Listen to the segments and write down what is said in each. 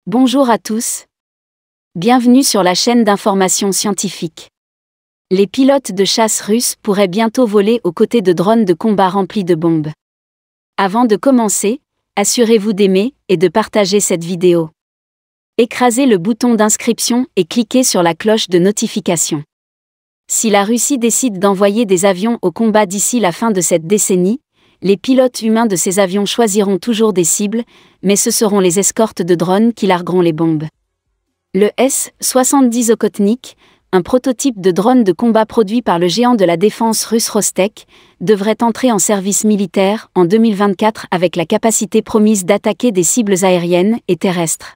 Bonjour à tous. Bienvenue sur la chaîne d'information scientifique. Les pilotes de chasse russes pourraient bientôt voler aux côtés de drones de combat remplis de bombes. Avant de commencer, assurez-vous d'aimer et de partager cette vidéo. Écrasez le bouton d'inscription et cliquez sur la cloche de notification. Si la Russie décide d'envoyer des avions au combat d'ici la fin de cette décennie, les pilotes humains de ces avions choisiront toujours des cibles, mais ce seront les escortes de drones qui largueront les bombes. Le S-70 Okhotnik, un prototype de drone de combat produit par le géant de la défense russe Rostec, devrait entrer en service militaire en 2024 avec la capacité promise d'attaquer des cibles aériennes et terrestres.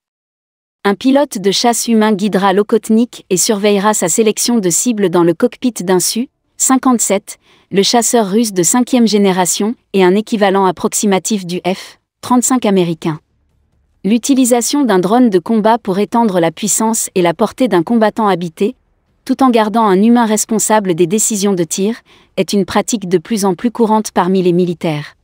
Un pilote de chasse humain guidera l'Okhotnik et surveillera sa sélection de cibles dans le cockpit d'un Su-57, le chasseur russe de 5e génération et un équivalent approximatif du F-35 américain. L'utilisation d'un drone de combat pour étendre la puissance et la portée d'un combattant habité, tout en gardant un humain responsable des décisions de tir, est une pratique de plus en plus courante parmi les militaires.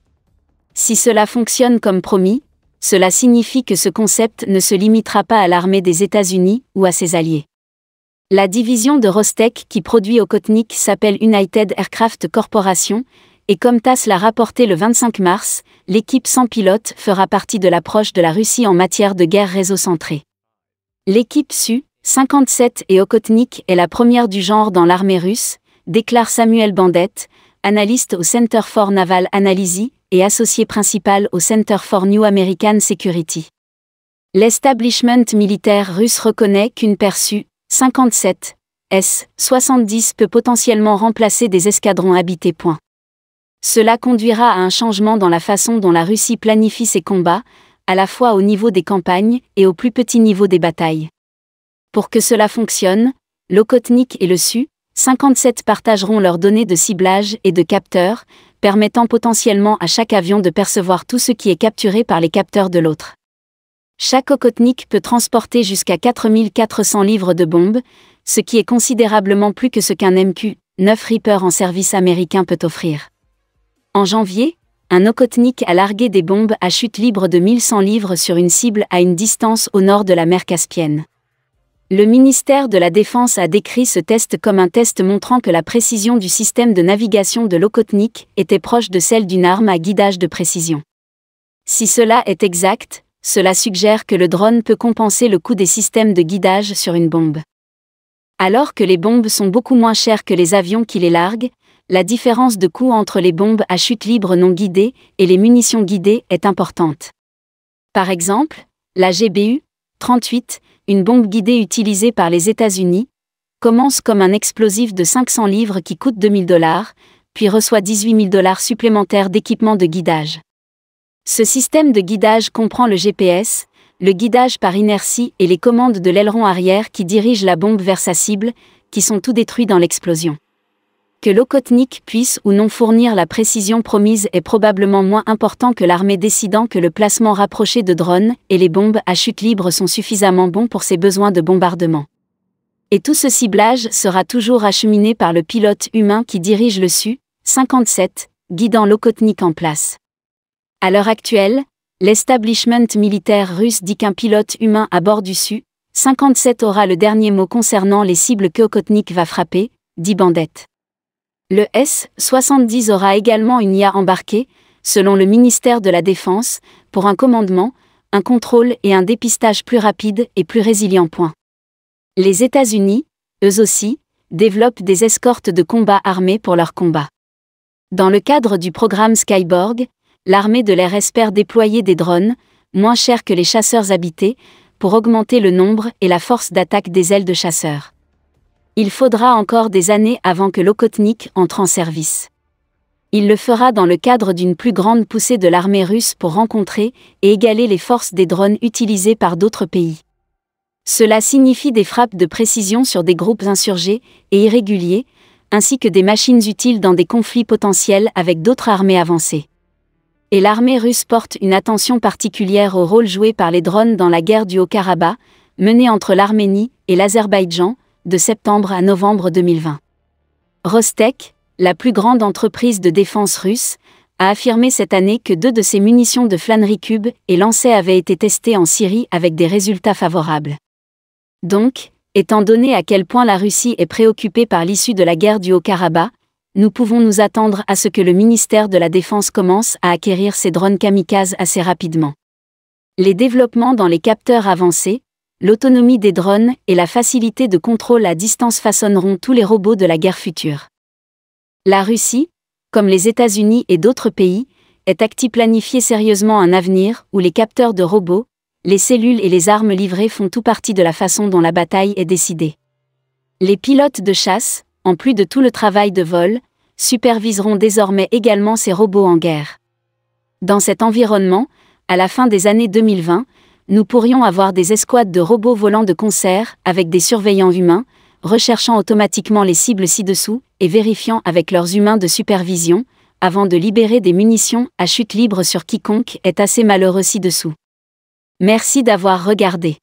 Si cela fonctionne comme promis, cela signifie que ce concept ne se limitera pas à l'armée des États-Unis ou à ses alliés. La division de Rostec qui produit Okhotnik s'appelle United Aircraft Corporation, et comme TASS l'a rapporté le 25 mars, l'équipe sans pilote fera partie de l'approche de la Russie en matière de guerre réseau-centrée. L'équipe Su-57 et Okhotnik est la première du genre dans l'armée russe, déclare Samuel Bandet, analyste au Center for Naval Analysis et associé principal au Center for New American Security. L'establishment militaire russe reconnaît qu'une paire Su-57 S-70 peut potentiellement remplacer des escadrons habités. Cela conduira à un changement dans la façon dont la Russie planifie ses combats, à la fois au niveau des campagnes et au plus petit niveau des batailles. Pour que cela fonctionne, l'Okhotnik et le Su-57 partageront leurs données de ciblage et de capteurs, permettant potentiellement à chaque avion de percevoir tout ce qui est capturé par les capteurs de l'autre. Chaque Okhotnik peut transporter jusqu'à 4400 livres de bombes, ce qui est considérablement plus que ce qu'un MQ-9 Reaper en service américain peut offrir. En janvier, un Okhotnik a largué des bombes à chute libre de 1100 livres sur une cible à une distance au nord de la mer Caspienne. Le ministère de la Défense a décrit ce test comme un test montrant que la précision du système de navigation de l'Okhotnik était proche de celle d'une arme à guidage de précision. Si cela est exact, cela suggère que le drone peut compenser le coût des systèmes de guidage sur une bombe. Alors que les bombes sont beaucoup moins chères que les avions qui les larguent, la différence de coût entre les bombes à chute libre non guidées et les munitions guidées est importante. Par exemple, la GBU-38, une bombe guidée utilisée par les États-Unis, commence comme un explosif de 500 livres qui coûte $2000, puis reçoit $18 000 supplémentaires d'équipement de guidage. Ce système de guidage comprend le GPS, le guidage par inertie et les commandes de l'aileron arrière qui dirigent la bombe vers sa cible, qui sont tout détruits dans l'explosion. Que l'Okhotnik puisse ou non fournir la précision promise est probablement moins important que l'armée décidant que le placement rapproché de drones et les bombes à chute libre sont suffisamment bons pour ses besoins de bombardement. Et tout ce ciblage sera toujours acheminé par le pilote humain qui dirige le Su-57, guidant l'Okhotnik en place. À l'heure actuelle, l'establishment militaire russe dit qu'un pilote humain à bord du Su-57 aura le dernier mot concernant les cibles que Okhotnik va frapper, dit Bandet. Le S-70 aura également une IA embarquée, selon le ministère de la Défense, pour un commandement, un contrôle et un dépistage plus rapide et plus résilient. Les États-Unis, eux aussi, développent des escortes de combat armées pour leur combat. Dans le cadre du programme Skyborg, l'armée de l'air espère déployer des drones, moins chers que les chasseurs habités, pour augmenter le nombre et la force d'attaque des ailes de chasseurs. Il faudra encore des années avant que l'Okhotnik entre en service. Il le fera dans le cadre d'une plus grande poussée de l'armée russe pour rencontrer et égaler les forces des drones utilisés par d'autres pays. Cela signifie des frappes de précision sur des groupes insurgés et irréguliers, ainsi que des machines utiles dans des conflits potentiels avec d'autres armées avancées. Et l'armée russe porte une attention particulière au rôle joué par les drones dans la guerre du Haut-Karabakh, menée entre l'Arménie et l'Azerbaïdjan, de septembre à novembre 2020. Rostec, la plus grande entreprise de défense russe, a affirmé cette année que 2 de ses munitions de Flannery Cube et lancers avaient été testées en Syrie avec des résultats favorables. Donc, étant donné à quel point la Russie est préoccupée par l'issue de la guerre du Haut-Karabakh, nous pouvons nous attendre à ce que le ministère de la Défense commence à acquérir ces drones kamikazes assez rapidement. Les développements dans les capteurs avancés, l'autonomie des drones et la facilité de contrôle à distance façonneront tous les robots de la guerre future. La Russie, comme les États-Unis et d'autres pays, est-elle planifié sérieusement un avenir où les capteurs de robots, les cellules et les armes livrées font tout partie de la façon dont la bataille est décidée. Les pilotes de chasse, en plus de tout le travail de vol, superviseront désormais également ces robots en guerre. Dans cet environnement, à la fin des années 2020, nous pourrions avoir des escouades de robots volant de concert avec des surveillants humains, recherchant automatiquement les cibles ci-dessous et vérifiant avec leurs humains de supervision, avant de libérer des munitions à chute libre sur quiconque est assez malheureux ci-dessous. Merci d'avoir regardé.